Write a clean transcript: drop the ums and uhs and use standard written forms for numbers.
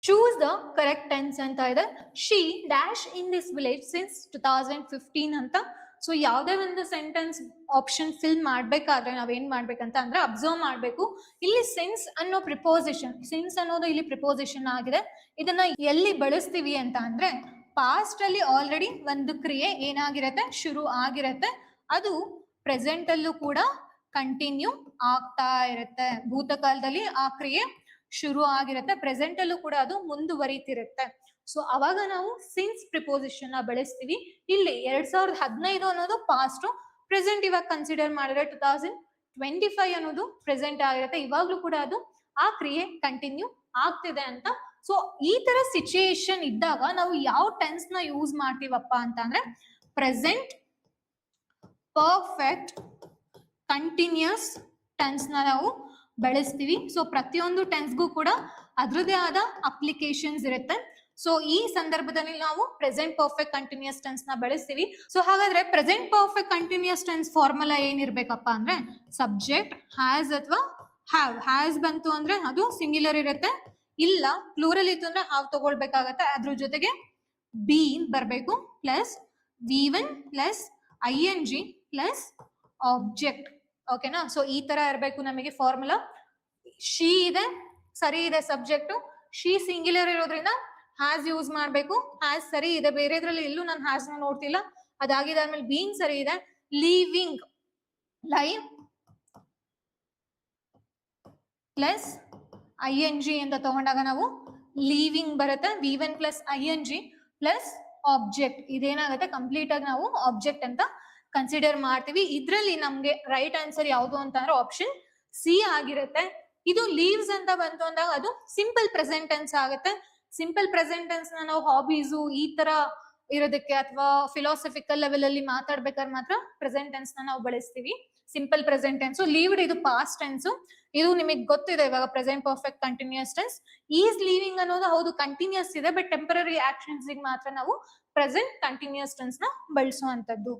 Choose the correct tense ಅಂತ ಇದೆ. She dash in this village since 2015 ಅಂತ. So ಯಾವುದೇ ಒಂದು ಸೆಂಟೆನ್ಸ್ ಆಪ್ಷನ್ ಫಿಲ್ ಮಾಡ್ಬೇಕಾದ್ರೆ ನಾವೇನ್ ಮಾಡ್ಬೇಕಂತ ಅಂದ್ರೆ ಅಬ್ಸರ್ವ್ ಮಾಡ್ಬೇಕು. ಇಲ್ಲಿ ಸಿನ್ಸ್ ಅನ್ನೋ ಪ್ರಿಪೋಸಿಷನ್, ಸಿನ್ಸ್ ಅನ್ನೋದು ಇಲ್ಲಿ ಪ್ರಿಪೋಸಿಷನ್ ಆಗಿದೆ. ಇದನ್ನ ಎಲ್ಲಿ ಬಳಸ್ತೀವಿ ಅಂತ ಅಂದ್ರೆ ಪಾಸ್ಟ್ ಅಲ್ಲಿ ಆಲ್ರೆಡಿ ಒಂದು ಕ್ರಿಯೆ ಏನಾಗಿರತ್ತೆ, ಶುರು ಆಗಿರತ್ತೆ. ಅದು ಪ್ರೆಸೆಂಟ್ ಅಲ್ಲೂ ಕೂಡ ಕಂಟಿನ್ಯೂ ಆಗ್ತಾ ಇರುತ್ತೆ. ಭೂತಕಾಲದಲ್ಲಿ ಆ ಕ್ರಿಯೆ ಶುರು ಆಗಿರುತ್ತೆ, ಪ್ರೆಸೆಂಟ್ ಅಲ್ಲೂ ಕೂಡ ಅದು ಮುಂದುವರಿತಿರುತ್ತೆ. ಸೊ ಅವಾಗ ನಾವು ಸಿನ್ಸ್ ಪ್ರಿಪೋಸಿಷನ್ ಬಳಸ್ತೀವಿ. ಇಲ್ಲಿ 2015 ಅನ್ನೋದು ಪಾಸ್ಟ್, ಪ್ರೆಸೆಂಟ್ ಇವಾಗ ಕನ್ಸಿಡರ್ ಮಾಡಿದ್ರೆ 2025 ಅನ್ನೋದು ಪ್ರೆಸೆಂಟ್ ಆಗಿರುತ್ತೆ. ಇವಾಗ್ಲೂ ಕೂಡ ಅದು ಆ ಕ್ರಿಯೆ ಕಂಟಿನ್ಯೂ ಆಗ್ತಿದೆ ಅಂತ. ಸೊ ಈ ತರ ಸಿಚುಯೇಷನ್ ಇದ್ದಾಗ ನಾವು ಯಾವ ಟೆನ್ಸ್ ನ ಯೂಸ್ ಮಾಡ್ತೀವಪ್ಪ ಅಂತ ಅಂದ್ರೆ ಪ್ರೆಸೆಂಟ್ ಪರ್ಫೆಕ್ಟ್ ಕಂಟಿನ್ಯೂಸ್ ಟೆನ್ಸ್ ನ ನಾವು ಬಳಸ್ತೀವಿ. ಸೊ ಪ್ರತಿಯೊಂದು ಟೆನ್ಸ್ಗೂ ಕೂಡ ಅದ್ರದೇ ಆದ ಅಪ್ಲಿಕೇಶನ್ಸ್ ಇರುತ್ತೆ. ಸೊ ಈ ಸಂದರ್ಭದಲ್ಲಿ ನಾವು ಪ್ರೆಸೆಂಟ್ ಪರ್ಫೆಕ್ಟ್ ಕಂಟಿನ್ಯೂಸ್ ಟೆನ್ಸ್ ನ ಬಳಸ್ತೀವಿ. ಸೊ ಹಾಗಾದ್ರೆ present perfect continuous tense formula ಏನಿರ್ಬೇಕಪ್ಪ ಅಂದ್ರೆ ಸಬ್ಜೆಕ್ಟ್ ಹ್ಯಾಸ್ ಅಥವಾ ಹ್ಯಾವ್. ಹ್ಯಾಸ್ ಬಂತು ಅಂದ್ರೆ ಅದು ಸಿಂಗ್ಯುಲರ್ ಇರುತ್ತೆ, ಇಲ್ಲ ಪ್ಲೂರಲ್ ಇತ್ತು ಅಂದ್ರೆ ಹಾವ್ ತಗೊಳ್ಬೇಕಾಗತ್ತೆ. ಅದ್ರ ಜೊತೆಗೆ ಬೀನ್ ಬರ್ಬೇಕು, plus V1 plus ING plus object. ಓಕೆನಾ? ಸೊ ಈ ತರ ಇರಬೇಕು ನಮಗೆ ಫಾರ್ಮುಲಾ. ಶಿ ಇದೆ, ಸರಿ ಇದೆ ಸಬ್ಜೆಕ್ಟ್. ಶಿ ಸಿಂಗ್ಯುಲರ್ ಇರೋದ್ರಿಂದ ಹ್ಯಾಸ್ ಯೂಸ್ ಮಾಡ್ಬೇಕು. ಹ್ಯಾಸ್ ಸರಿ ಇದೆ, ಬೇರೆದ್ರಲ್ಲಿ ಎಲ್ಲೂ ನಾನು ಹ್ಯಾಸ್ ನ ನೋಡ್ತಿಲ್ಲ. ಅದಾಗಿದಾದ್ಮೇಲೆ ಬೀನ್ ಸರಿ ಇದೆ. ಲೀವಿಂಗ್, ಲೈವ್ ಪ್ಲಸ್ ING ಅಂತ ತಗೊಂಡಾಗ ನಾವು ಲೀವಿಂಗ್ ಬರುತ್ತೆ. V1 plus ING plus object. ಇದೇನಾಗುತ್ತೆ, ಕಂಪ್ಲೀಟ್ ಆಗಿ ನಾವು ಆಬ್ಜೆಕ್ಟ್ ಅಂತ ಕನ್ಸಿಡರ್ ಮಾಡ್ತೀವಿ. ಇದ್ರಲ್ಲಿ ನಮ್ಗೆ ರೈಟ್ ಆನ್ಸರ್ ಯಾವುದು ಅಂತಂದ್ರೆ ಆಪ್ಷನ್ ಸಿ ಆಗಿರುತ್ತೆ. ಇದು ಲೀವ್ಸ್ ಅಂತ ಬಂತು ಅಂದಾಗ ಅದು ಸಿಂಪಲ್ ಪ್ರೆಸೆಂಟ್ ಟೆನ್ಸ್ ಆಗುತ್ತೆ. ಸಿಂಪಲ್ ಪ್ರೆಸೆಂಟ್ ಟೆನ್ಸ್ ನಾವು ಹಾಬೀಸು ಈ ತರ ಇರೋದಕ್ಕೆ ಅಥವಾ ಫಿಲಾಸಫಿಕಲ್ ಲೆವೆಲ್ ಅಲ್ಲಿ ಮಾತಾಡ್ಬೇಕಾದ್ರೆ ಮಾತ್ರ ಪ್ರೆಸೆಂಟ್ ಟೆನ್ಸ್ ನಾವು ಬಳಸ್ತೀವಿ. Simple present tense. ಲೀವ್ಡ್ ಇದು ಪಾಸ್ಟ್ ಟೆನ್ಸ್. ಇದು ನಿಮಗೆ ಗೊತ್ತಿದೆ ಇವಾಗ present perfect continuous tense. Is living ಅನ್ನೋದು ಹೌದು ಕಂಟಿನ್ಯೂಸ್ ಇದೆ, ಬಟ್ ಟೆಂಪರರಿ ಆಕ್ಷನ್ಸ್ ಮಾತ್ರ ನಾವು ಪ್ರೆಸೆಂಟ್ ಕಂಟಿನ್ಯೂಸ್ ಟೆನ್ಸ್ ನ ಬಳಸುವಂತದ್ದು.